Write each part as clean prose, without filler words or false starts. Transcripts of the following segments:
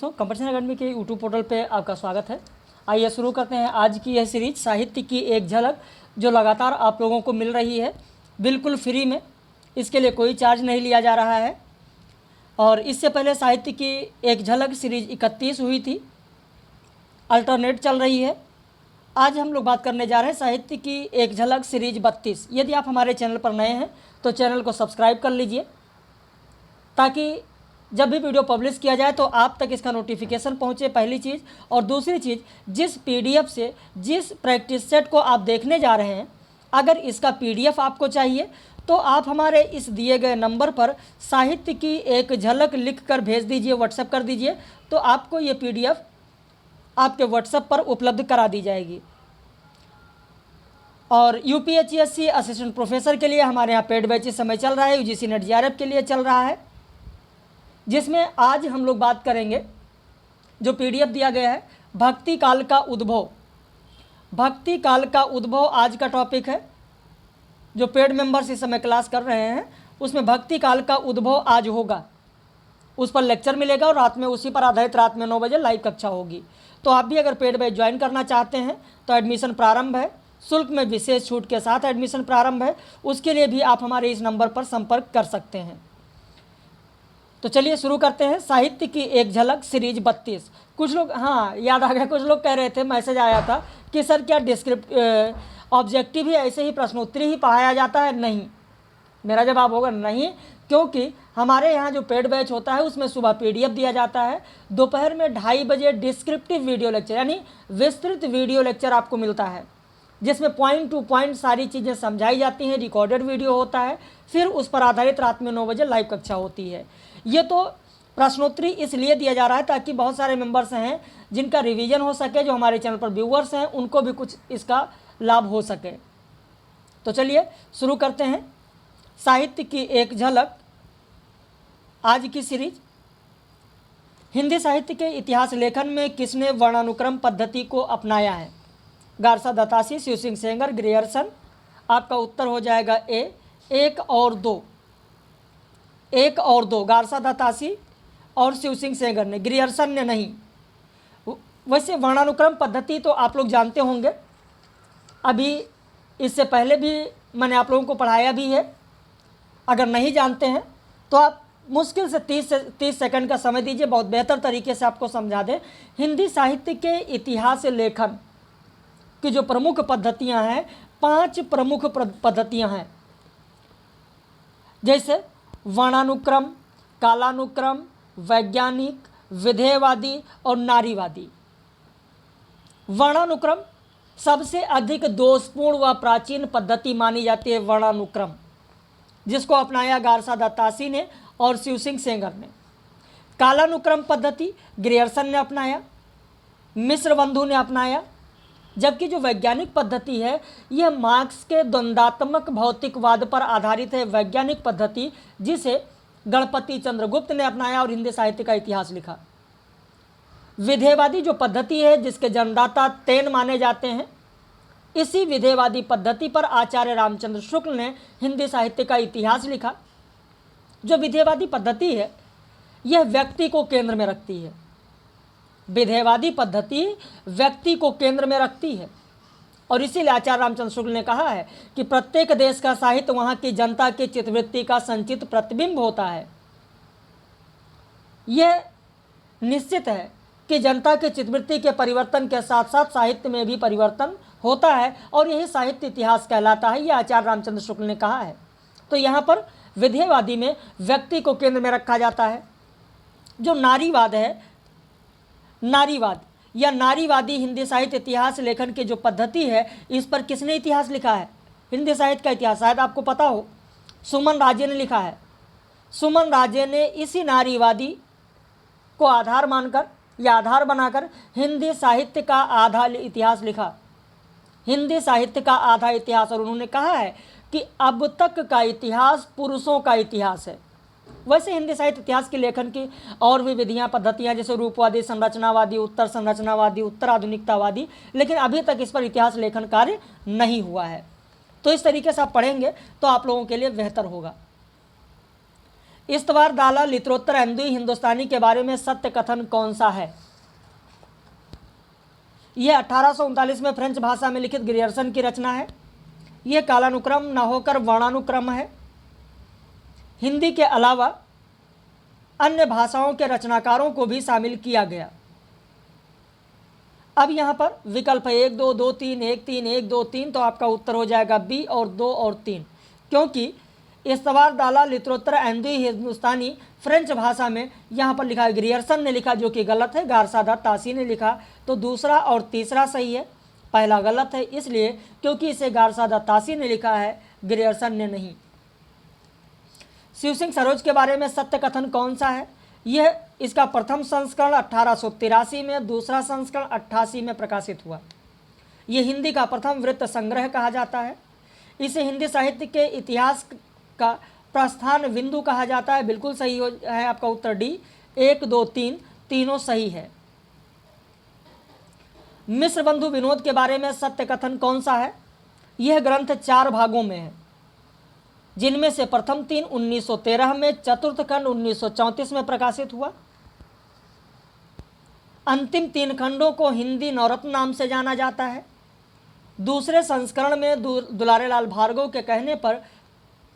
दोस्तों, competition academy के YouTube portal पे आपका स्वागत है। आइए शुरू करते हैं आज की यह सीरीज साहित्य की एक झलक, जो लगातार आप लोगों को मिल रही है बिल्कुल फ्री में। इसके लिए कोई चार्ज नहीं लिया जा रहा है। और इससे पहले साहित्य की एक झलक सीरीज 31 हुई थी, अल्टरनेट चल रही है। आज हम लोग बात करने जा रहे हैं साहित्य की एक झलक सीरीज 32। यदि आप हमारे चैनल पर नए हैं तो चैनल को सब्सक्राइब कर लीजिए, ताकि जब भी वीडियो पब्लिश किया जाए तो आप तक इसका नोटिफिकेशन पहुंचे, पहली चीज़। और दूसरी चीज़, जिस पीडीएफ से जिस प्रैक्टिस सेट को आप देखने जा रहे हैं, अगर इसका पीडीएफ आपको चाहिए तो आप हमारे इस दिए गए नंबर पर साहित्य की एक झलक लिख कर भेज दीजिए, व्हाट्सएप कर दीजिए, तो आपको ये पीडीएफ आपके व्हाट्सएप पर उपलब्ध करा दी जाएगी। और यूपीएचसीएससी असिस्टेंट प्रोफेसर के लिए हमारे यहाँ पेड बैच इस समय चल रहा है, यूजीसी नेट जीआरएफ के लिए चल रहा है, जिसमें आज हम लोग बात करेंगे। जो पीडीएफ दिया गया है, भक्ति काल का उद्भव। भक्ति काल का उद्भव आज का टॉपिक है। जो पेड मेंबर्स इस समय क्लास कर रहे हैं उसमें भक्ति काल का उद्भव आज होगा, उस पर लेक्चर मिलेगा और रात में उसी पर आधारित रात में 9 बजे लाइव कक्षा होगी। तो आप भी अगर पेड बैच ज्वाइन करना चाहते हैं तो एडमिशन प्रारंभ है, शुल्क में विशेष छूट के साथ एडमिशन प्रारंभ है। उसके लिए भी आप हमारे इस नंबर पर संपर्क कर सकते हैं। तो चलिए शुरू करते हैं साहित्य की एक झलक सीरीज 32। कुछ लोग, हाँ याद आ गया, कुछ लोग कह रहे थे, मैसेज आया था कि सर क्या ऑब्जेक्टिव ही ऐसे ही प्रश्नोत्तरी ही पढ़ाया जाता है? नहीं, मेरा जवाब होगा नहीं, क्योंकि हमारे यहाँ जो पेड बैच होता है उसमें सुबह पीडीएफ दिया जाता है, दोपहर में 2:30 बजे डिस्क्रिप्टिव वीडियो लेक्चर यानी विस्तृत वीडियो लेक्चर आपको मिलता है, जिसमें पॉइंट टू पॉइंट सारी चीज़ें समझाई जाती हैं। रिकॉर्डेड वीडियो होता है, फिर उस पर आधारित रात में 9 बजे लाइव कक्षा होती है। ये तो प्रश्नोत्तरी इसलिए दिया जा रहा है ताकि बहुत सारे मेंबर्स हैं जिनका रिवीजन हो सके, जो हमारे चैनल पर व्यूअर्स हैं उनको भी कुछ इसका लाभ हो सके। तो चलिए शुरू करते हैं साहित्य की एक झलक आज की सीरीज। हिंदी साहित्य के इतिहास लेखन में किसने वर्णानुक्रम पद्धति को अपनाया है? Garcin de Tassy, Shiv Singh Sengar, Grierson. आपका उत्तर हो जाएगा ए, 1 और 2। 1 और 2 गारसा दत्तासी और शिव सिंह सेंगर ने, ग्रियर्सन ने नहीं। वैसे वर्णानुक्रम पद्धति तो आप लोग जानते होंगे, अभी इससे पहले भी मैंने आप लोगों को पढ़ाया भी है। अगर नहीं जानते हैं तो आप मुश्किल से 30 सेकंड का समय दीजिए, बहुत बेहतर तरीके से आपको समझा दें। हिंदी साहित्य के इतिहास लेखन की जो प्रमुख पद्धतियां हैं, 5 प्रमुख पद्धतियां हैं, जैसे वर्णानुक्रम, कालानुक्रम, वैज्ञानिक, विधेयवादी और नारीवादी। वर्णानुक्रम सबसे अधिक दोषपूर्ण व प्राचीन पद्धति मानी जाती है, वर्णानुक्रम, जिसको अपनाया गारसा दत्तासी ने और शिव सिंह सेंगर ने। कालानुक्रम पद्धति ग्रियर्सन ने अपनाया, मिश्र बंधु ने अपनाया। जबकि जो वैज्ञानिक पद्धति है, यह मार्क्स के द्वंद्वात्मक भौतिकवाद पर आधारित है, वैज्ञानिक पद्धति, जिसे गणपति चंद्रगुप्त ने अपनाया और हिंदी साहित्य का इतिहास लिखा। विधेयवादी जो पद्धति है, जिसके जन्मदाता तैन माने जाते हैं, इसी विधेयवादी पद्धति पर आचार्य रामचंद्र शुक्ल ने हिंदी साहित्य का इतिहास लिखा। जो विधेयवादी पद्धति है, यह व्यक्ति को केंद्र में रखती है। विधेयवादी पद्धति व्यक्ति को केंद्र में रखती है, और इसीलिए आचार्य रामचंद्र शुक्ल ने कहा है कि प्रत्येक देश का साहित्य वहाँ की जनता की चित्तवृत्ति का संचित प्रतिबिंब होता है। यह निश्चित है कि जनता की चित्तवृत्ति के परिवर्तन के साथ साथ साहित्य में भी परिवर्तन होता है, और यही साहित्य इतिहास कहलाता है, यह आचार्य रामचंद्र शुक्ल ने कहा है। तो यहाँ पर विधेयवादी में व्यक्ति को केंद्र में रखा जाता है। जो नारीवाद है, नारीवाद या नारीवादी हिंदी साहित्य इतिहास लेखन की जो पद्धति है, इस पर किसने इतिहास लिखा है? हिंदी साहित्य का इतिहास शायद आपको पता हो, सुमन राजे ने लिखा है। सुमन राजे ने इसी नारीवादी को आधार मानकर या आधार बनाकर हिंदी साहित्य का आधा इतिहास लिखा, हिंदी साहित्य का आधा इतिहास। और उन्होंने कहा है कि अब तक का इतिहास पुरुषों का इतिहास है। वैसे हिंदी साहित्य इतिहास के लेखन की और भी विधियां, पद्धतियां, जैसे रूपवादी, संरचनावादी, उत्तर संरचनावादी, उत्तर आधुनिकतावादी, लेकिन अभी तक इस पर इतिहास लेखन कार्य नहीं हुआ है। तो इस तरीके से आप पढ़ेंगे तो आप लोगों के लिए बेहतर होगा। इस्तवार दाला लित्रोत्तर हिंदू हिंदुस्तानी के बारे में सत्य कथन कौन सा है? यह 1839 में फ्रेंच भाषा में लिखित ग्रियर्सन की रचना है। यह कालानुक्रम न होकर वर्णानुक्रम है। हिंदी के अलावा अन्य भाषाओं के रचनाकारों को भी शामिल किया गया। अब यहाँ पर विकल्प 1 2 2 3 1 3 1 2 3, तो आपका उत्तर हो जाएगा बी और 2 और 3, क्योंकि इस्तवार दाला लित्रोत्तर हिंदू हिंदुस्तानी फ्रेंच भाषा में यहाँ पर लिखा है, ग्रियर्सन ने लिखा जो कि गलत है, गारसादा तासी ने लिखा, तो दूसरा और तीसरा सही है, पहला गलत है इसलिए क्योंकि इसे गारसादा तासी ने लिखा है, ग्रियर्सन ने नहीं। शिव सिंह सरोज के बारे में सत्य कथन कौन सा है? यह इसका प्रथम संस्करण 1883 में, दूसरा संस्करण 88 में प्रकाशित हुआ। यह हिंदी का प्रथम वृत्त संग्रह कहा जाता है। इसे हिंदी साहित्य के इतिहास का प्रस्थान बिंदु कहा जाता है। बिल्कुल सही है आपका उत्तर डी, 1 2 3 तीनों सही है। मिश्र बंधु विनोद के बारे में सत्य कथन कौन सा है? यह ग्रंथ 4 भागों में है, जिनमें से प्रथम 3 1913 में, चतुर्थ खंड 1934 में प्रकाशित हुआ। अंतिम 3 खंडों को हिंदी नवरत्न नाम से जाना जाता है। दूसरे संस्करण में दुलारे लाल भार्गव के कहने पर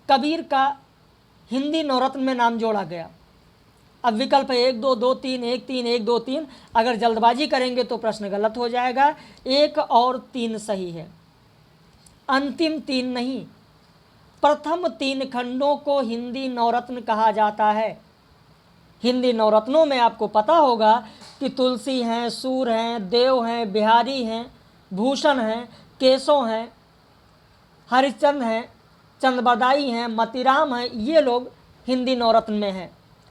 कबीर का हिंदी नवरत्न में नाम जोड़ा गया। अब विकल्प 1 2 2 3 1 3 1 2 3, अगर जल्दबाजी करेंगे तो प्रश्न गलत हो जाएगा। 1 और 3 सही है, अंतिम 3 नहीं। प्रथम 3 खंडों को हिंदी नवरत्न कहा जाता है। हिंदी नवरत्नों में आपको पता होगा कि तुलसी हैं, सूर हैं, देव हैं, बिहारी हैं, भूषण हैं, केशव हैं, हरिश्चंद्र हैं, चंद्रबरदाई हैं, मतीराम हैं, ये लोग हिंदी नवरत्न में हैं।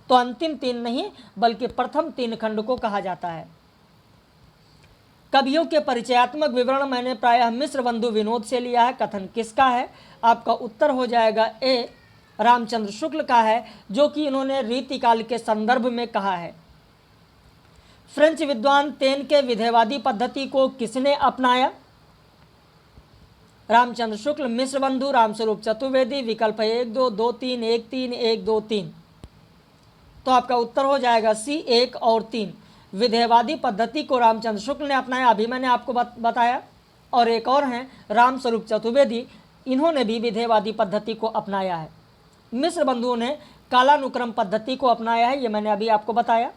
तो अंतिम 3 नहीं बल्कि प्रथम 3 खंड को कहा जाता है। कवियों के परिचयात्मक विवरण मैंने प्रायः मिश्र बंधु विनोद से लिया है। कथन किसका है? आपका उत्तर हो जाएगा ए, रामचंद्र शुक्ल का है, जो कि इन्होंने रीतिकाल के संदर्भ में कहा है। फ्रेंच विद्वान तेन के विधेयवादी पद्धति को किसने अपनाया? रामचंद्र शुक्ल, मिश्र बंधु, रामस्वरूप चतुर्वेदी। विकल्प 1 2 2 3 1 3 1 2 3, तो आपका उत्तर हो जाएगा सी, 1 और 3। विधेयवादी पद्धति को रामचंद्र शुक्ल ने अपनाया, अभी मैंने आपको बताया। और एक और हैं रामस्वरूप चतुर्वेदी, इन्होंने भी विधेयवादी पद्धति को अपनाया है। मिश्र बंधुओं ने कालानुक्रम पद्धति को अपनाया है, ये मैंने अभी आपको बताया।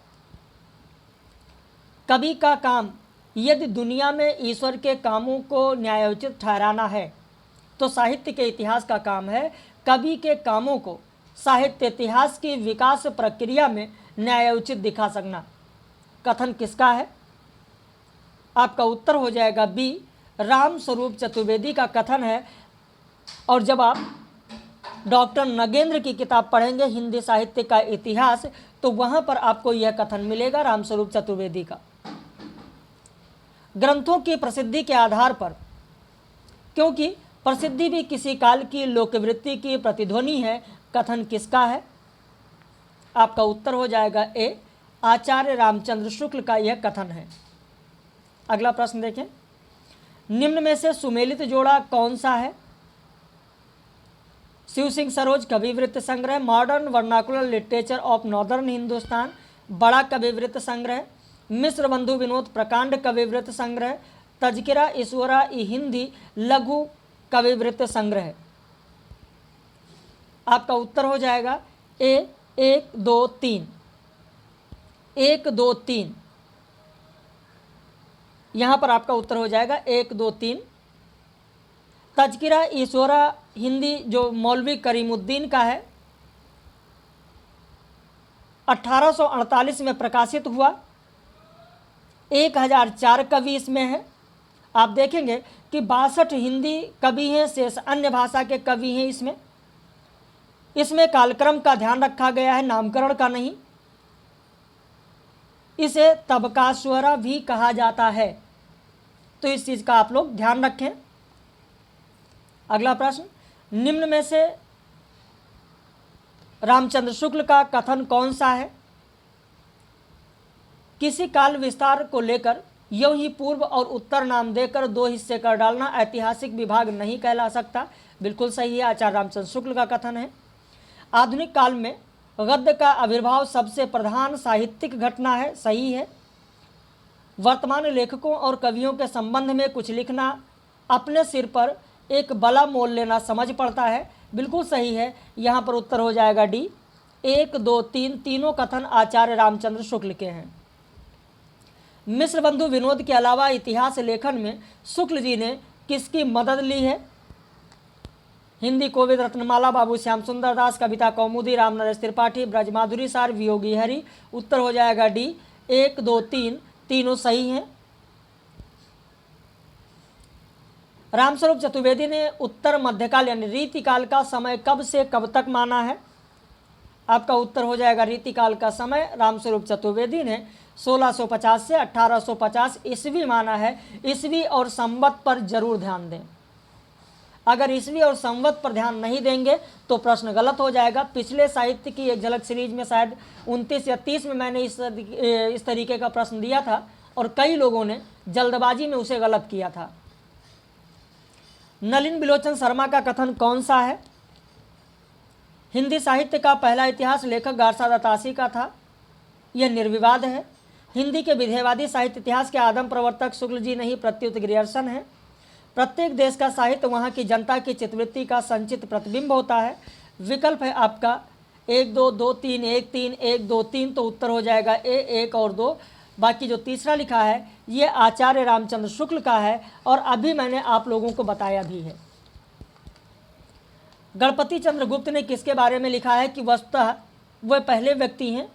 कवि का काम यदि दुनिया में ईश्वर के कामों को न्यायोचित ठहराना है, तो साहित्य के इतिहास का काम है कवि के कामों को साहित्य इतिहास की विकास प्रक्रिया में न्यायोचित दिखा सकना। कथन किसका है? आपका उत्तर हो जाएगा बी, रामस्वरूप चतुर्वेदी का कथन है। और जब आप डॉक्टर नगेंद्र की किताब पढ़ेंगे हिंदी साहित्य का इतिहास, तो वहाँ पर आपको यह कथन मिलेगा रामस्वरूप चतुर्वेदी का। ग्रंथों की प्रसिद्धि के आधार पर, क्योंकि प्रसिद्धि भी किसी काल की लोकवृत्ति की प्रतिध्वनि है, कथन किसका है? आपका उत्तर हो जाएगा ए, आचार्य रामचंद्र शुक्ल का यह कथन है। अगला प्रश्न देखें, निम्न में से सुमेलित जोड़ा कौन सा है? शिव सिंह सरोज कविवृत्त संग्रह, modern vernacular literature of northern Hindustan बड़ा कविवृत्त संग्रह, मिश्र बंधु विनोद प्रकांड कविवृत्त संग्रह, तजकिरा ईश्वरा ई हिंदी लघु कविवृत्त संग्रह। आपका उत्तर हो जाएगा ए, 1 2 3, 1 2 3, यहाँ पर आपका उत्तर हो जाएगा 1 2 3। तजकिरा ईश्वरा हिंदी जो मौलवी करीमुद्दीन का है, 1848 में प्रकाशित हुआ। 1004 कवि इसमें है। आप देखेंगे कि 62 हिंदी कवि हैं, शेष अन्य भाषा के कवि हैं। इसमें कालक्रम का ध्यान रखा गया है, नामकरण का नहीं। इसे तबकास्वरा भी कहा जाता है, तो इस चीज़ का आप लोग ध्यान रखें। अगला प्रश्न, निम्न में से रामचंद्र शुक्ल का कथन कौन सा है? किसी काल विस्तार को लेकर यूं ही पूर्व और उत्तर नाम देकर 2 हिस्से कर डालना ऐतिहासिक विभाग नहीं कहला सकता। बिल्कुल सही है, आचार्य रामचंद्र शुक्ल का कथन है। आधुनिक काल में गद्य का आविर्भाव सबसे प्रधान साहित्यिक घटना है, सही है। वर्तमान लेखकों और कवियों के संबंध में कुछ लिखना अपने सिर पर एक बला मोल लेना समझ पड़ता है, बिल्कुल सही है। यहाँ पर उत्तर हो जाएगा डी। 1, 2, 3 तीनों कथन आचार्य रामचंद्र शुक्ल के हैं। मिश्र बंधु विनोद के अलावा इतिहास लेखन में शुक्ल जी ने किसकी मदद ली है? हिंदी कोविद रत्नमाला, बाबू श्याम सुंदर दास, कविता कौमुदी, रामनरेश त्रिपाठी, ब्रजमाधुरी सार, वियोगी हरि। उत्तर हो जाएगा डी। 1, 2, 3 तीनों सही हैं। रामस्वरूप चतुर्वेदी ने उत्तर मध्यकाल यानी रीतिकाल का समय कब से कब तक माना है? आपका उत्तर हो जाएगा रीतिकाल का समय रामस्वरूप चतुर्वेदी ने 1650 से 1850 ईस्वी माना है। ईस्वी और संवत पर जरूर ध्यान दें। अगर ईस्वी और संवत पर ध्यान नहीं देंगे तो प्रश्न गलत हो जाएगा। पिछले साहित्य की एक झलक सीरीज में शायद 29 या 30 में मैंने इस तरीके का प्रश्न दिया था और कई लोगों ने जल्दबाजी में उसे गलत किया था। नलिन बिलोचन शर्मा का कथन कौन सा है? हिंदी साहित्य का पहला इतिहास लेखक गारसा दत्तासी का था, यह निर्विवाद है। हिंदी के विधेयवादी साहित्य इतिहास के आदम प्रवर्तक शुक्ल जी नहीं प्रत्युत ग्रियर्सन है। प्रत्येक देश का साहित्य वहाँ की जनता की चित्तवृत्ति का संचित प्रतिबिंब होता है। विकल्प है आपका 1, 2, 2, 3, 1, 3, 1, 2, 3, तो उत्तर हो जाएगा ए 1 और 2। बाकी जो तीसरा लिखा है ये आचार्य रामचंद्र शुक्ल का है और अभी मैंने आप लोगों को बताया भी है। गणपति चंद्र गुप्त ने किसके बारे में लिखा है कि वस्तुतः वह पहले व्यक्ति हैं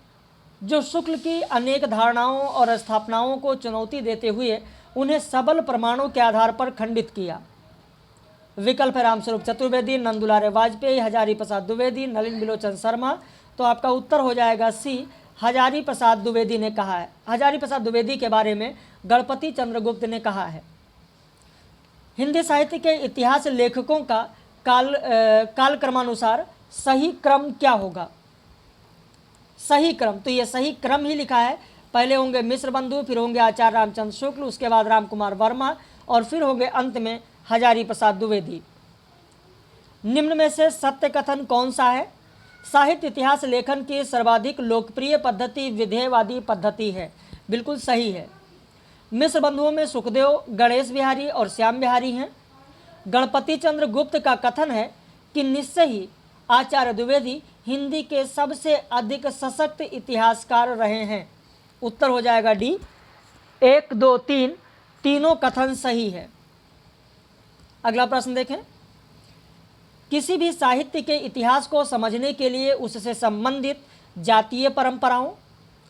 जो शुक्ल की अनेक धारणाओं और स्थापनाओं को चुनौती देते हुए उन्हें सबल प्रमाणों के आधार पर खंडित किया? विकल्प है रामस्वरूप चतुर्वेदी, नंदुलारे वाजपेयी, हजारी प्रसाद द्विवेदी, नलिन बिलोचन शर्मा। तो आपका उत्तर हो जाएगा सी, हजारी प्रसाद द्विवेदी ने कहा है। हजारी प्रसाद द्विवेदी के बारे में गणपति चंद्रगुप्त ने कहा है। हिंदी साहित्य के इतिहास लेखकों का कालक्रमानुसार सही क्रम क्या होगा? सही क्रम, तो ये सही क्रम ही लिखा है। पहले होंगे मिश्र बंधु, फिर होंगे आचार्य रामचंद्र शुक्ल, उसके बाद राम कुमार वर्मा और फिर होंगे अंत में हजारी प्रसाद द्विवेदी। निम्न में से सत्य कथन कौन सा है? साहित्य इतिहास लेखन की सर्वाधिक लोकप्रिय पद्धति विधेयवादी पद्धति है, बिल्कुल सही है। मिश्र बंधुओं में सुखदेव, गणेश बिहारी और श्याम बिहारी हैं। गणपति चंद्र गुप्त का कथन है कि निश्चय ही आचार्य द्विवेदी हिंदी के सबसे अधिक सशक्त इतिहासकार रहे हैं। उत्तर हो जाएगा डी। 1, 2, 3 तीनों कथन सही है। अगला प्रश्न देखें। किसी भी साहित्य के इतिहास को समझने के लिए उससे संबंधित जातीय परंपराओं,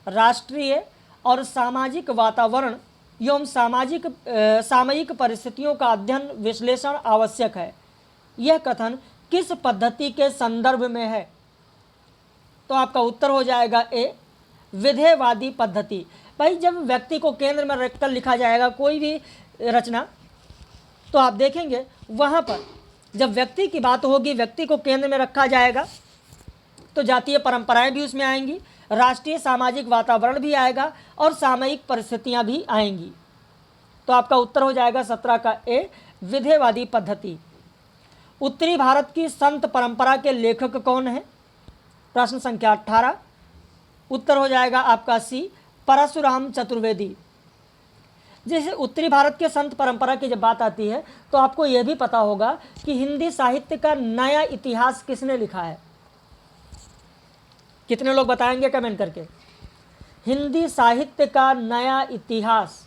राष्ट्रीय और सामाजिक वातावरण एवं सामयिक परिस्थितियों का अध्ययन विश्लेषण आवश्यक है। यह कथन किस पद्धति के संदर्भ में है? तो आपका उत्तर हो जाएगा ए, विधेयवादी पद्धति। भाई जब व्यक्ति को केंद्र में रखकर लिखा जाएगा कोई भी रचना, तो आप देखेंगे वहाँ पर जब व्यक्ति की बात होगी, व्यक्ति को केंद्र में रखा जाएगा तो जातीय परंपराएं भी उसमें आएंगी, राष्ट्रीय सामाजिक वातावरण भी आएगा और सामयिक परिस्थितियां भी आएंगी। तो आपका उत्तर हो जाएगा 17 का ए, विधेयवादी पद्धति। उत्तरी भारत की संत परंपरा के लेखक कौन है? प्रश्न संख्या 18। उत्तर हो जाएगा आपका सी, परशुराम चतुर्वेदी। जैसे उत्तरी भारत के संत परंपरा की जब बात आती है तो आपको यह भी पता होगा कि हिंदी साहित्य का नया इतिहास किसने लिखा है? कितने लोग बताएंगे कमेंट करके? हिंदी साहित्य का नया इतिहास।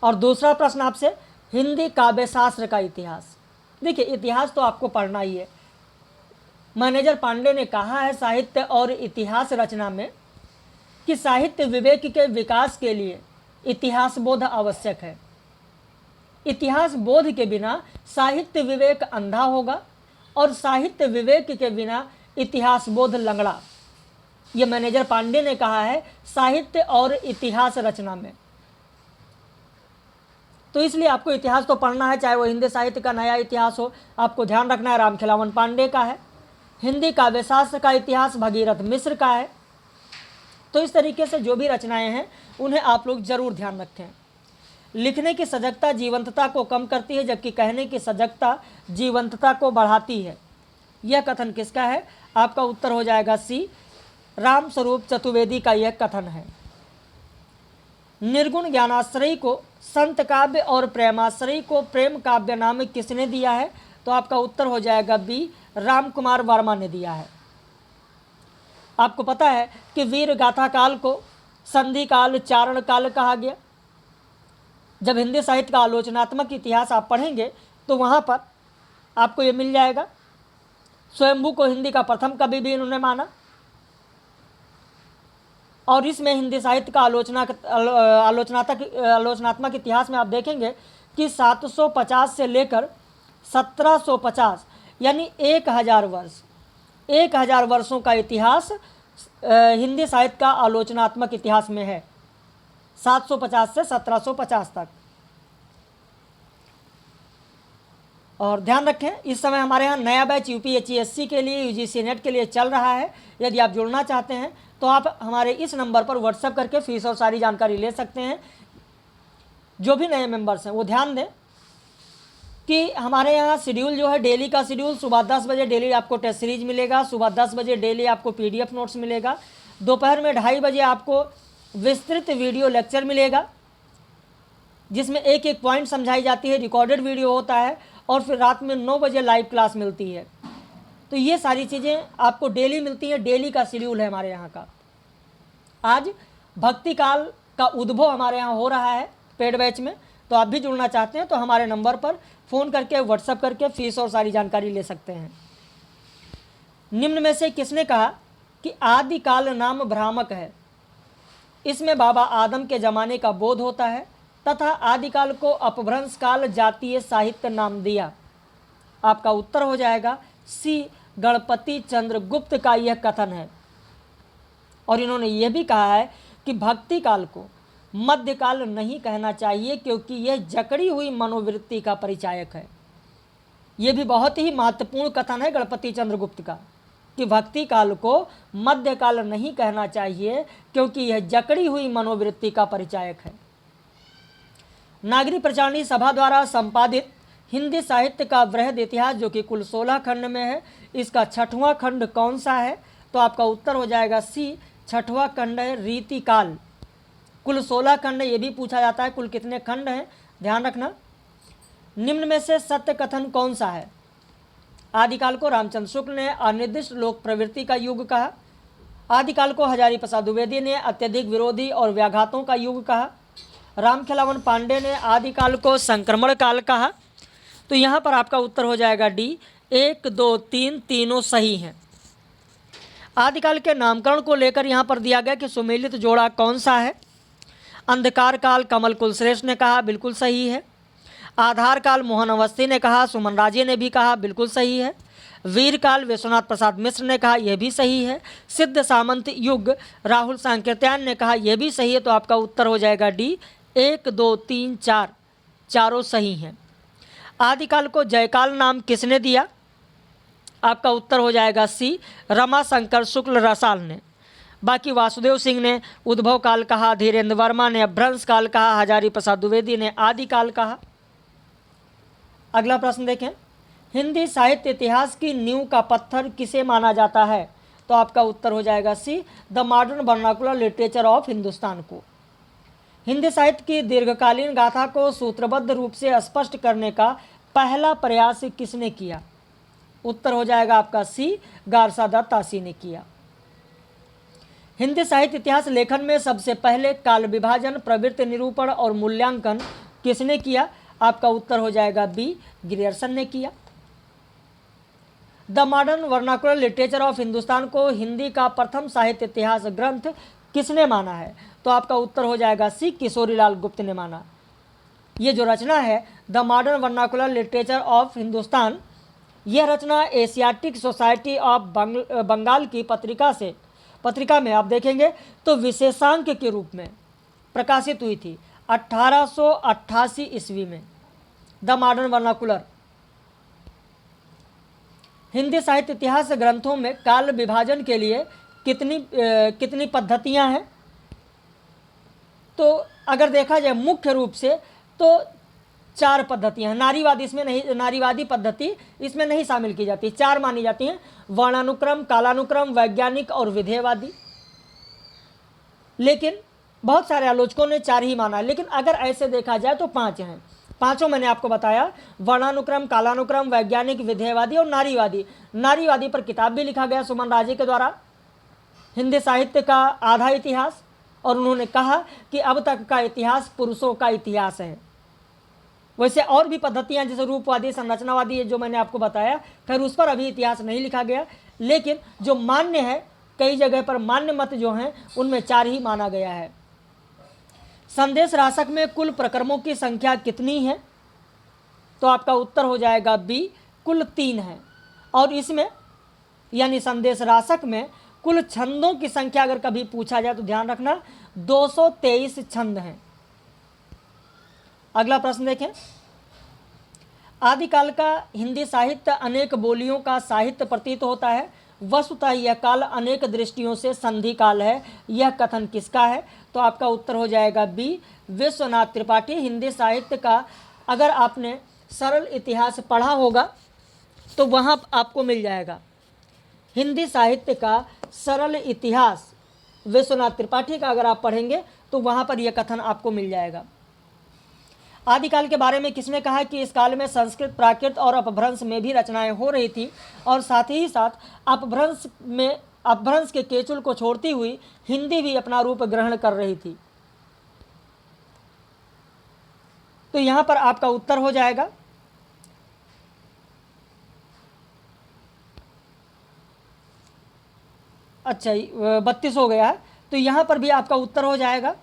और दूसरा प्रश्न आपसे, हिंदी काव्य शास्त्र का इतिहास। देखिए इतिहास तो आपको पढ़ना ही है। मैनेजर पांडे ने कहा है साहित्य और इतिहास रचना में कि साहित्य विवेक के विकास के लिए इतिहास बोध आवश्यक है। इतिहास बोध के बिना साहित्य विवेक अंधा होगा और साहित्य विवेक के बिना इतिहास बोध लंगड़ा। यह मैनेजर पांडे ने कहा है साहित्य और इतिहास रचना में। तो इसलिए आपको इतिहास तो पढ़ना है, चाहे वो हिंदी साहित्य का नया इतिहास हो। आपको ध्यान रखना है रामखिलावन पांडे का है। हिंदी काव्य शास्त्र का इतिहास भगीरथ मिश्र का है। तो इस तरीके से जो भी रचनाएं हैं उन्हें आप लोग जरूर ध्यान रखें। लिखने की सजगता जीवंतता को कम करती है जबकि कहने की सजगता जीवंतता को बढ़ाती है। यह कथन किसका है? आपका उत्तर हो जाएगा सी, राम स्वरूप चतुर्वेदी का यह कथन है। निर्गुण ज्ञानाश्रयी को संत काव्य और प्रेमाश्रयी को प्रेम काव्य नाम किसने दिया है? तो आपका उत्तर हो जाएगा बी, राम कुमार वर्मा ने दिया है। आपको पता है कि वीर गाथा काल को संधि काल, चारण काल कहा गया। जब हिंदी साहित्य का आलोचनात्मक इतिहास आप पढ़ेंगे तो वहाँ पर आपको ये मिल जाएगा। स्वयंभू को हिंदी का प्रथम कवि भी इन्होंने माना, और इसमें हिंदी साहित्य का आलोचनात्मक इतिहास में आप देखेंगे कि 750 से लेकर 1750 यानी 1000 वर्ष, 1000 वर्षों का इतिहास हिंदी साहित्य का आलोचनात्मक इतिहास में है, 750 से 1750 तक। और ध्यान रखें, इस समय हमारे यहाँ नया बैच यूपीएससी के लिए, यूजीसी नेट के लिए चल रहा है। यदि आप जुड़ना चाहते हैं तो आप हमारे इस नंबर पर व्हाट्सएप करके फीस और सारी जानकारी ले सकते हैं। जो भी नए मेंबर्स हैं वो ध्यान दें कि हमारे यहाँ शेड्यूल जो है, डेली का शेड्यूल, सुबह 10 बजे डेली आपको टेस्ट सीरीज मिलेगा, सुबह 10 बजे डेली आपको पीडीएफ नोट्स मिलेगा, दोपहर में 2:30 बजे आपको विस्तृत वीडियो लेक्चर मिलेगा जिसमें एक एक पॉइंट समझाई जाती है, रिकॉर्डेड वीडियो होता है, और फिर रात में 9 बजे लाइव क्लास मिलती है। तो ये सारी चीज़ें आपको डेली मिलती हैं, डेली का शेड्यूल है हमारे यहाँ का। आज भक्ति काल का उद्भव हमारे यहाँ हो रहा है पेड बैच में, तो आप भी जुड़ना चाहते हैं तो हमारे नंबर पर फ़ोन करके, व्हाट्सएप करके फीस और सारी जानकारी ले सकते हैं। निम्न में से किसने कहा कि आदि काल नाम भ्रामक है? इसमें बाबा आदम के ज़माने का बोध होता है तथा आदिकाल को अपभ्रंश काल जातीय साहित्य नाम दिया। आपका उत्तर हो जाएगा सी, गणपति चंद्र गुप्त का यह कथन है। और इन्होंने यह भी कहा है कि भक्ति काल को मध्यकाल नहीं कहना चाहिए क्योंकि यह जकड़ी हुई मनोवृत्ति का परिचायक है। यह भी बहुत ही महत्वपूर्ण कथन है गणपति चंद्र गुप्त का कि भक्ति काल को मध्यकाल नहीं कहना चाहिए क्योंकि यह जकड़ी हुई मनोवृत्ति का परिचायक है। नागरिक प्रचारणी सभा द्वारा संपादित हिंदी साहित्य का वृहद इतिहास जो कि कुल 16 खंड में है, इसका 6वां खंड कौन सा है? तो आपका उत्तर हो जाएगा सी, 6वां खंड है रीतिकाल। कुल 16 खंड, ये भी पूछा जाता है कुल कितने खंड हैं, ध्यान रखना। निम्न में से सत्य कथन कौन सा है? आदिकाल को रामचंद्र शुक्ल ने अनिर्दिष्ट लोक प्रवृत्ति का युग कहा। आदिकाल को हजारी प्रसाद द्विवेदी ने अत्यधिक विरोधी और व्याघातों का युग कहा। रामखेलावन पांडे ने आदिकाल को संक्रमण काल कहा। तो यहाँ पर आपका उत्तर हो जाएगा डी, 1, 2, 3 तीनों सही हैं। आदिकाल के नामकरण को लेकर यहाँ पर दिया गया कि सुमेलित जोड़ा कौन सा है? अंधकार काल कमल कुलश्रेष्ठ ने कहा, बिल्कुल सही है। आधार काल मोहन अवस्थी ने कहा, सुमन राजे ने भी कहा, बिल्कुल सही है। वीर काल विश्वनाथ प्रसाद मिश्र ने कहा, यह भी सही है। सिद्ध सामंत युग राहुल सांकृत्यायन ने कहा, यह भी सही है। तो आपका उत्तर हो जाएगा डी, 1, 2, 3, 4 चारों सही हैं। आदिकाल को जयकाल नाम किसने दिया? आपका उत्तर हो जाएगा सी, रमाशंकर शुक्ल रसाल ने। बाकी वासुदेव सिंह ने उद्भव काल कहा, धीरेन्द्र वर्मा ने अपभ्रंश काल कहा, हजारी प्रसाद द्विवेदी ने आदिकाल कहा। अगला प्रश्न देखें, हिंदी साहित्य इतिहास की नींव का पत्थर किसे माना जाता है? तो आपका उत्तर हो जाएगा C, the modern vernacular literature of Hindustan को। हिंदी साहित्य की दीर्घकालीन गाथा को सूत्रबद्ध रूप से स्पष्ट करने का पहला प्रयास किसने किया? उत्तर हो जाएगा आपका सी, गारसा दत्त तासी ने किया। हिंदी साहित्य इतिहास लेखन में सबसे पहले काल विभाजन, प्रवृत्ति निरूपण और मूल्यांकन किसने किया? आपका उत्तर हो जाएगा बी, ग्रियर्सन ने किया। The modern vernacular literature of Hindustan को हिंदी का प्रथम साहित्य इतिहास ग्रंथ किसने माना है? तो आपका उत्तर हो जाएगा सी, किशोरीलाल गुप्त ने माना। ये जो रचना है the modern vernacular literature of Hindustan, यह रचना एशियाटिक सोसाइटी ऑफ बंगाल की पत्रिका में आप देखेंगे तो विशेषांक के रूप में प्रकाशित हुई थी 1888 ईस्वी में। The modern vernacular. हिंदी साहित्य इतिहास ग्रंथों में काल विभाजन के लिए कितनी पद्धतियां हैं? तो अगर देखा जाए मुख्य रूप से तो 4 पद्धतियां हैं। नारीवादी इसमें नहीं, नारीवादी पद्धति इसमें नहीं शामिल की जाती, 4 मानी जाती हैं, वर्णानुक्रम, कालानुक्रम, वैज्ञानिक और विधेयवादी। लेकिन बहुत सारे आलोचकों ने 4 ही माना है, लेकिन अगर ऐसे देखा जाए तो 5 हैं। पांचों मैंने आपको बताया, वर्णानुक्रम, कालानुक्रम, वैज्ञानिक, विधेयवादी और नारीवादी। नारीवादी पर किताब भी लिखा गया सुमन राजे के द्वारा, हिंदी साहित्य का आधा इतिहास, और उन्होंने कहा कि अब तक का इतिहास पुरुषों का इतिहास है। वैसे और भी पद्धतियां जैसे रूपवादी, संरचनावादी जो मैंने आपको बताया, खैर उस पर अभी इतिहास नहीं लिखा गया, लेकिन जो मान्य है, कई जगह पर मान्य मत जो हैं उनमें 4 ही माना गया है। संदेश राशक में कुल प्रकरणों की संख्या कितनी है? तो आपका उत्तर हो जाएगा बी, कुल 3 है। और इसमें यानी संदेश राशक में कुल छंदों की संख्या अगर कभी पूछा जाए तो ध्यान रखना 223 छंद हैं। अगला प्रश्न देखें। आदिकाल का हिंदी साहित्य अनेक बोलियों का साहित्य प्रतीत होता है, वस्तुतः यह काल अनेक दृष्टियों से संधि काल है, यह कथन किसका है? तो आपका उत्तर हो जाएगा बी, विश्वनाथ त्रिपाठी। हिंदी साहित्य का अगर आपने सरल इतिहास पढ़ा होगा तो वहाँ आपको मिल जाएगा, हिंदी साहित्य का सरल इतिहास विश्वनाथ त्रिपाठी का अगर आप पढ़ेंगे तो वहाँ पर यह कथन आपको मिल जाएगा। आदिकाल के बारे में किसने कहा कि इस काल में संस्कृत, प्राकृत और अपभ्रंश में भी रचनाएं हो रही थी, और साथ ही साथ अपभ्रंश के केचुल को छोड़ती हुई हिंदी भी अपना रूप ग्रहण कर रही थी? तो यहां पर आपका उत्तर हो जाएगा अच्छा 32 हो गया है, तो यहां पर भी आपका उत्तर हो जाएगा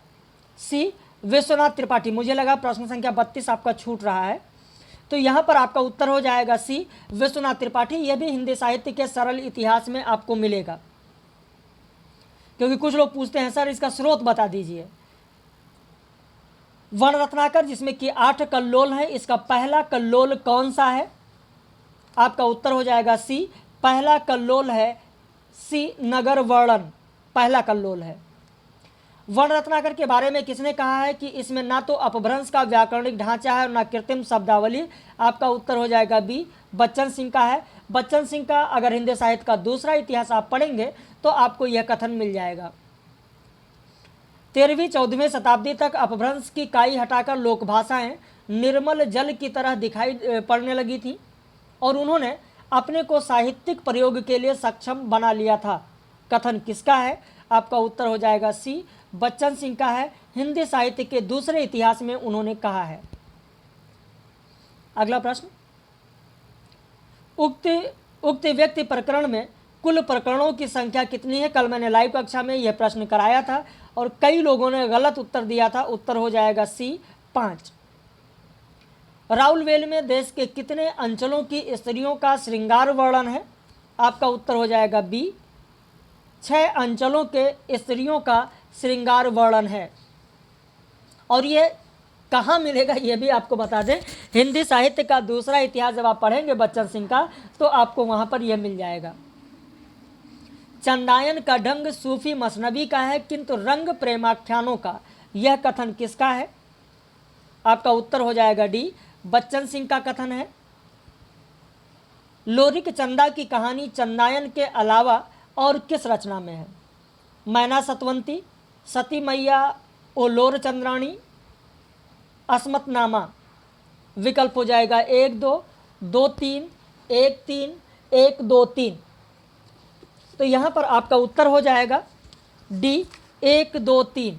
सी, विश्वनाथ त्रिपाठी। मुझे लगा प्रश्न संख्या 32 आपका छूट रहा है, तो यहाँ पर आपका उत्तर हो जाएगा सी, विश्वनाथ त्रिपाठी। यह भी हिंदी साहित्य के सरल इतिहास में आपको मिलेगा, क्योंकि कुछ लोग पूछते हैं सर इसका स्रोत बता दीजिए। वर्ण रत्नाकर जिसमें कि 8 कल्लोल हैं, इसका पहला कल्लोल कौन सा है? आपका उत्तर हो जाएगा सी, पहला कल्लोल है सी, नगर वर्णन पहला कल्लोल है। वर्ण रत्नाकर के बारे में किसने कहा है कि इसमें ना तो अपभ्रंश का व्याकरणिक ढांचा है और ना कृत्रिम शब्दावली? आपका उत्तर हो जाएगा बी, बच्चन सिंह का है। बच्चन सिंह का अगर हिंदी साहित्य का दूसरा इतिहास आप पढ़ेंगे तो आपको यह कथन मिल जाएगा। 13वीं-14वीं शताब्दी तक अपभ्रंश की काई हटाकर लोक भाषाएं निर्मल जल की तरह दिखाई पड़ने लगी थी, और उन्होंने अपने को साहित्यिक प्रयोग के लिए सक्षम बना लिया था। कथन किसका है? आपका उत्तर हो जाएगा सी, बच्चन सिंह का है। हिंदी साहित्य के दूसरे इतिहास में उन्होंने कहा है। अगला प्रश्न, उक्त व्यक्ति प्रकरण में कुल प्रकरणों की संख्या कितनी है? कल मैंने लाइव कक्षा में यह प्रश्न कराया था और कई लोगों ने गलत उत्तर दिया था। उत्तर हो जाएगा सी, 5। राउलवेल में देश के कितने अंचलों की स्त्रियों का श्रृंगार वर्णन है? आपका उत्तर हो जाएगा बी, 6 अंचलों के स्त्रियों का श्रृंगार वर्णन है। और ये कहाँ मिलेगा ये भी आपको बता दें, हिंदी साहित्य का दूसरा इतिहास जब आप पढ़ेंगे बच्चन सिंह का तो आपको वहाँ पर यह मिल जाएगा। चंदायन का ढंग सूफी मसनबी का है, किंतु रंग प्रेमाख्यानों का, यह कथन किसका है? आपका उत्तर हो जाएगा डी, बच्चन सिंह का कथन है। लोरिक चंदा की कहानी चंदायन के अलावा और किस रचना में है? मैना सतवंती, सती मैया ओलोर चंद्राणी, अस्मतनामा। विकल्प हो जाएगा 1 2 2 3 1 3 1 2 3। तो यहाँ पर आपका उत्तर हो जाएगा डी, 1 2 3।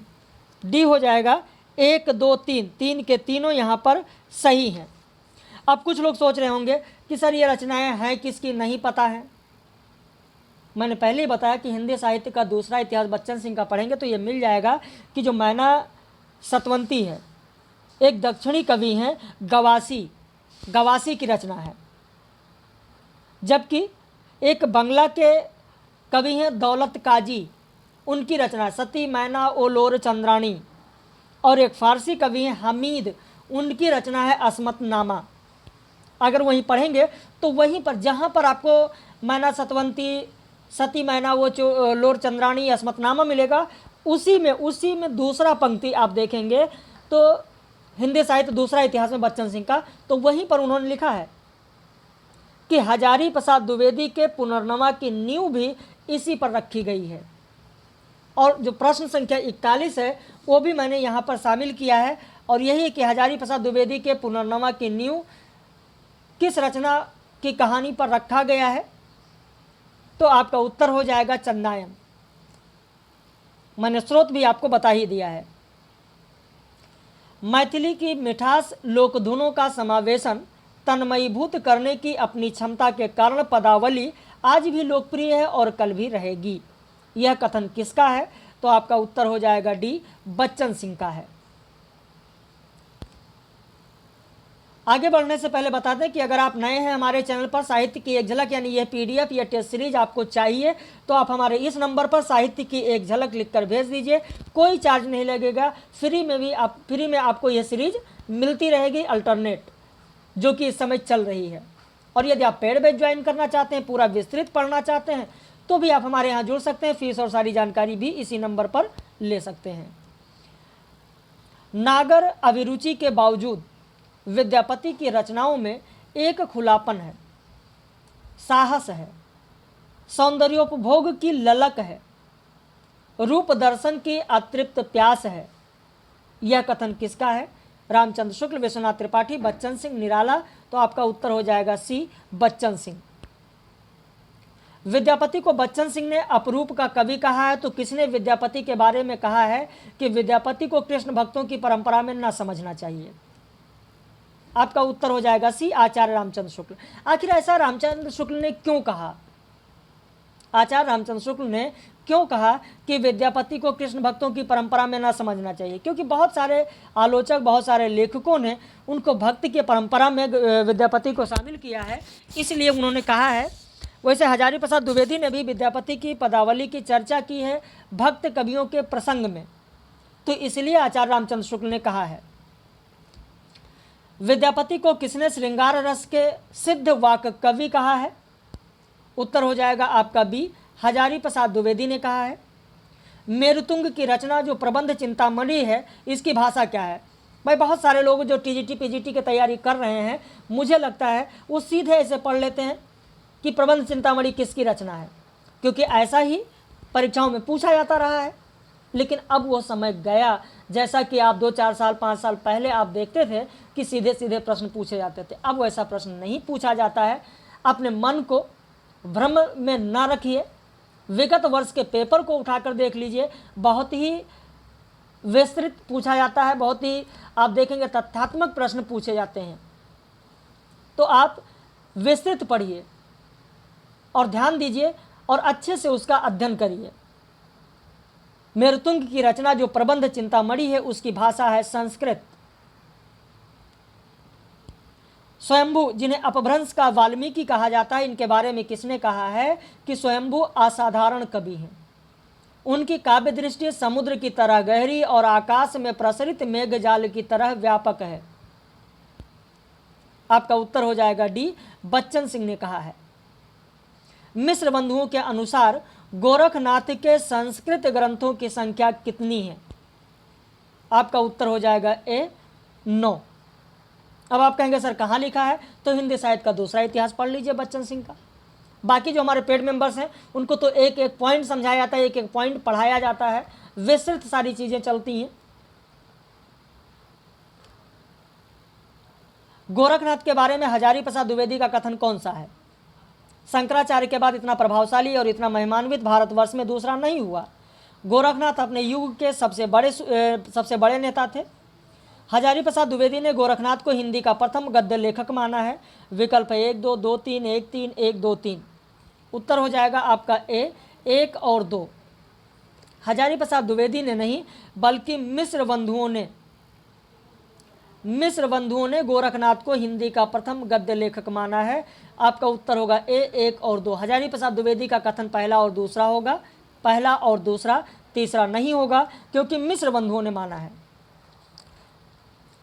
डी हो जाएगा 1 2 3, 3 के तीनों यहाँ पर सही हैं। अब कुछ लोग सोच रहे होंगे कि सर ये रचनाएं हैं किसकी, नहीं पता है। मैंने पहले ही बताया कि हिंदी साहित्य का दूसरा इतिहास बच्चन सिंह का पढ़ेंगे तो ये मिल जाएगा कि जो मैना सतवंती है एक दक्षिणी कवि हैं, गवासी की रचना है, जबकि एक बंगला के कवि हैं दौलत काजी, उनकी रचना सती मैना ओलोर चंद्राणी, और एक फारसी कवि हैं हमीद, उनकी रचना है अस्मतनामा। अगर वहीं पढ़ेंगे तो वहीं पर जहाँ पर आपको मैना सतवंती, सती मैना वो लोर चंद्राणी, अस्मतनामा मिलेगा, उसी में दूसरा पंक्ति आप देखेंगे तो हिंदी साहित्य दूसरा इतिहास में बच्चन सिंह का, तो वहीं पर उन्होंने लिखा है कि हजारी प्रसाद द्विवेदी के पुनर्नवा की नींव भी इसी पर रखी गई है। और जो प्रश्न संख्या 41 है वो भी मैंने यहाँ पर शामिल किया है, और यही कि हजारी प्रसाद द्विवेदी के पुनर्नवा की नींव किस रचना की कहानी पर रखा गया है, तो आपका उत्तर हो जाएगा चंदायन। मैंने स्रोत भी आपको बता ही दिया है। मैथिली की मिठास लोकधुनों का समावेशन तन्मयीभूत करने की अपनी क्षमता के कारण पदावली आज भी लोकप्रिय है और कल भी रहेगी। यह कथन किसका है, तो आपका उत्तर हो जाएगा डी, बच्चन सिंह का है। आगे बढ़ने से पहले बता दें कि अगर आप नए हैं हमारे चैनल पर, साहित्य की एक झलक यानी यह पीडीएफ या टेस्ट सीरीज आपको चाहिए तो आप हमारे इस नंबर पर साहित्य की एक झलक लिखकर भेज दीजिए। कोई चार्ज नहीं लगेगा, फ्री में आपको यह सीरीज मिलती रहेगी अल्टरनेट, जो कि इस समय चल रही है। और यदि आप पेड बैच ज्वाइन करना चाहते हैं, पूरा विस्तृत पढ़ना चाहते हैं, तो भी आप हमारे यहाँ जुड़ सकते हैं। फीस और सारी जानकारी भी इसी नंबर पर ले सकते हैं। नागर अभिरुचि के बावजूद विद्यापति की रचनाओं में एक खुलापन है, साहस है, सौंदर्योपभोग की ललक है, रूप दर्शन की अतृप्त प्यास है। यह कथन किसका है? रामचंद्र शुक्ल, विश्वनाथ त्रिपाठी, बच्चन सिंह, निराला। तो आपका उत्तर हो जाएगा सी, बच्चन सिंह। विद्यापति को बच्चन सिंह ने अपरूप का कवि कहा है, तो किसने विद्यापति के बारे में कहा है कि विद्यापति को कृष्ण भक्तों की परंपरा में न समझना चाहिए? आपका उत्तर हो जाएगा सी, आचार्य रामचंद्र शुक्ल। आखिर ऐसा रामचंद्र शुक्ल ने क्यों कहा? आचार्य रामचंद्र शुक्ल ने क्यों कहा कि विद्यापति को कृष्ण भक्तों की परंपरा में न समझना चाहिए? क्योंकि बहुत सारे आलोचक, बहुत सारे लेखकों ने उनको भक्त की परंपरा में विद्यापति को शामिल किया है, इसलिए उन्होंने कहा है। वैसे हजारी प्रसाद द्विवेदी ने भी विद्यापति की पदावली की चर्चा की है भक्त कवियों के प्रसंग में, तो इसलिए आचार्य रामचंद्र शुक्ल ने कहा है। विद्यापति को किसने श्रृंगार रस के सिद्ध वाक कवि कहा है? उत्तर हो जाएगा आपका बी, हजारी प्रसाद द्विवेदी ने कहा है। मेरुतुंग की रचना जो प्रबंध चिंतामणि है, इसकी भाषा क्या है? भाई बहुत सारे लोग जो टीजीटी पीजीटी की तैयारी कर रहे हैं, मुझे लगता है वो सीधे ऐसे पढ़ लेते हैं कि प्रबंध चिंतामणि किसकी रचना है, क्योंकि ऐसा ही परीक्षाओं में पूछा जाता रहा है। लेकिन अब वो समय गया, जैसा कि आप 2-4 साल 5 साल पहले आप देखते थे कि सीधे सीधे प्रश्न पूछे जाते थे। अब वैसा प्रश्न नहीं पूछा जाता है। अपने मन को भ्रम में ना रखिए, विगत वर्ष के पेपर को उठाकर देख लीजिए, बहुत ही विस्तृत पूछा जाता है, बहुत ही आप देखेंगे तथ्यात्मक प्रश्न पूछे जाते हैं। तो आप विस्तृत पढ़िए और ध्यान दीजिए और अच्छे से उसका अध्ययन करिए। मेरुतुंग की रचना जो प्रबंध चिंतामणि है, उसकी भाषा है संस्कृत। स्वयंभू, जिन्हें अपभ्रंश का वाल्मीकि कहा जाता है, इनके बारे में किसने कहा है कि स्वयंभू असाधारण कवि हैं? उनकी काव्य दृष्टि समुद्र की तरह गहरी और आकाश में प्रसरित मेघजाल की तरह व्यापक है। आपका उत्तर हो जाएगा डी, बच्चन सिंह ने कहा है। मिश्र बंधुओं के अनुसार गोरखनाथ के संस्कृत ग्रंथों की संख्या कितनी है? आपका उत्तर हो जाएगा ए, 9। अब आप कहेंगे सर कहाँ लिखा है? तो हिंदी साहित्य का दूसरा इतिहास पढ़ लीजिए बच्चन सिंह का। बाकी जो हमारे पेड मेंबर्स हैं उनको तो एक एक पॉइंट समझाया जाता है, एक एक पॉइंट पढ़ाया जाता है, विस्तृत सारी चीज़ें चलती हैं। गोरखनाथ के बारे में हजारी प्रसाद द्विवेदी का कथन कौन सा है? शंकराचार्य के बाद इतना प्रभावशाली और इतना महिमान्वित भारतवर्ष में दूसरा नहीं हुआ। गोरखनाथ अपने युग के सबसे बड़े नेता थे। हजारी प्रसाद द्विवेदी ने गोरखनाथ को हिंदी का प्रथम गद्य लेखक माना है। विकल्प 1, 2, 2, 3, 1, 3, 1, 2, 3। उत्तर हो जाएगा आपका ए, 1 और 2। हजारी प्रसाद द्विवेदी ने नहीं, बल्कि मिश्र बंधुओं ने गोरखनाथ को हिंदी का प्रथम गद्य लेखक माना है। आपका उत्तर होगा ए, 1 और 2। हजारी प्रसाद द्विवेदी का कथन पहला और दूसरा होगा, पहला और दूसरा, तीसरा नहीं होगा, क्योंकि मिश्र बंधुओं ने माना है।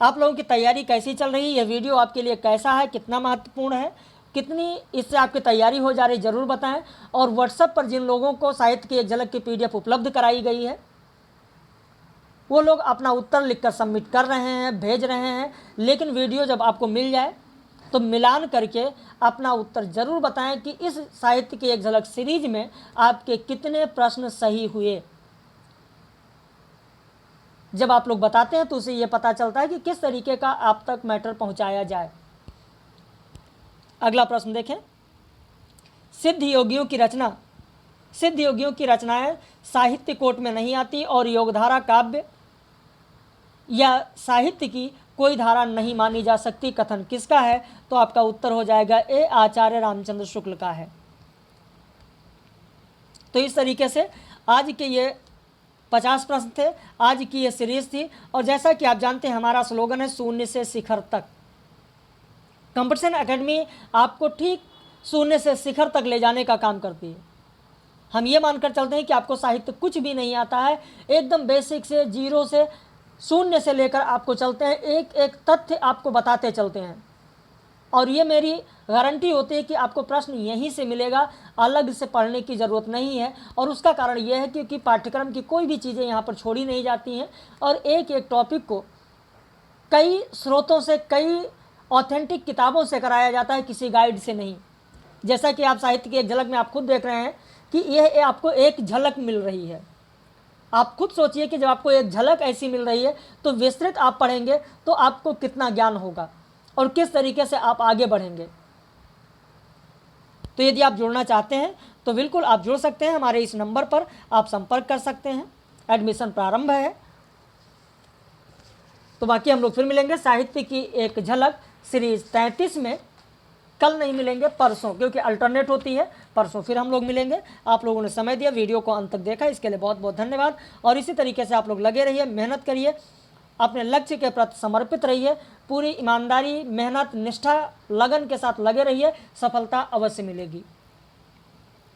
आप लोगों की तैयारी कैसी चल रही है? यह वीडियो आपके लिए कैसा है, कितना महत्वपूर्ण है, कितनी इससे आपकी तैयारी हो जा रही, ज़रूर बताएं। और व्हाट्सएप पर जिन लोगों को साहित्य की एक झलक की PDF उपलब्ध कराई गई है, वो लोग अपना उत्तर लिखकर सबमिट कर रहे हैं, भेज रहे हैं, लेकिन वीडियो जब आपको मिल जाए तो मिलान करके अपना उत्तर ज़रूर बताएं कि इस साहित्य की एक झलक सीरीज में आपके कितने प्रश्न सही हुए। जब आप लोग बताते हैं तो उसे ये पता चलता है कि किस तरीके का आप तक मैटर पहुंचाया जाए। अगला प्रश्न देखें, सिद्ध योगियों की रचना। सिद्ध योगियों की रचनाएं साहित्य कोट में नहीं आती और योगधारा काव्य या साहित्य की कोई धारा नहीं मानी जा सकती। कथन किसका है? तो आपका उत्तर हो जाएगा ए, आचार्य रामचंद्र शुक्ल का है। तो इस तरीके से आज के ये 50 प्रश्न थे, आज की ये सीरीज थी। और जैसा कि आप जानते हैं हमारा स्लोगन है शून्य से शिखर तक। कंपटीशन एकेडमी आपको ठीक शून्य से शिखर तक ले जाने का काम करती है। हम ये मानकर चलते हैं कि आपको साहित्य कुछ भी नहीं आता है, एकदम बेसिक से, जीरो से, शून्य से लेकर आपको चलते हैं, एक एक तथ्य आपको बताते चलते हैं। और ये मेरी गारंटी होती है कि आपको प्रश्न यहीं से मिलेगा, अलग से पढ़ने की ज़रूरत नहीं है। और उसका कारण यह है क्योंकि पाठ्यक्रम की कोई भी चीज़ें यहाँ पर छोड़ी नहीं जाती हैं और एक एक टॉपिक को कई स्रोतों से, कई ऑथेंटिक किताबों से कराया जाता है, किसी गाइड से नहीं। जैसा कि आप साहित्य की एक झलक में आप खुद देख रहे हैं कि यह आपको एक झलक मिल रही है। आप खुद सोचिए कि जब आपको एक झलक ऐसी मिल रही है तो विस्तृत आप पढ़ेंगे तो आपको कितना ज्ञान होगा और किस तरीके से आप आगे बढ़ेंगे। तो यदि आप जुड़ना चाहते हैं तो बिल्कुल आप जुड़ सकते हैं, हमारे इस नंबर पर आप संपर्क कर सकते हैं। एडमिशन प्रारंभ है। तो बाकी हम लोग फिर मिलेंगे साहित्य की एक झलक सीरीज 33 में। कल नहीं मिलेंगे, परसों, क्योंकि अल्टरनेट होती है। परसों फिर हम लोग मिलेंगे। आप लोगों ने समय दिया, वीडियो को अंत तक देखा, इसके लिए बहुत बहुत धन्यवाद। और इसी तरीके से आप लोग लगे रहिए, मेहनत करिए, अपने लक्ष्य के प्रति समर्पित रहिए, पूरी ईमानदारी, मेहनत, निष्ठा, लगन के साथ लगे रहिए, सफलता अवश्य मिलेगी।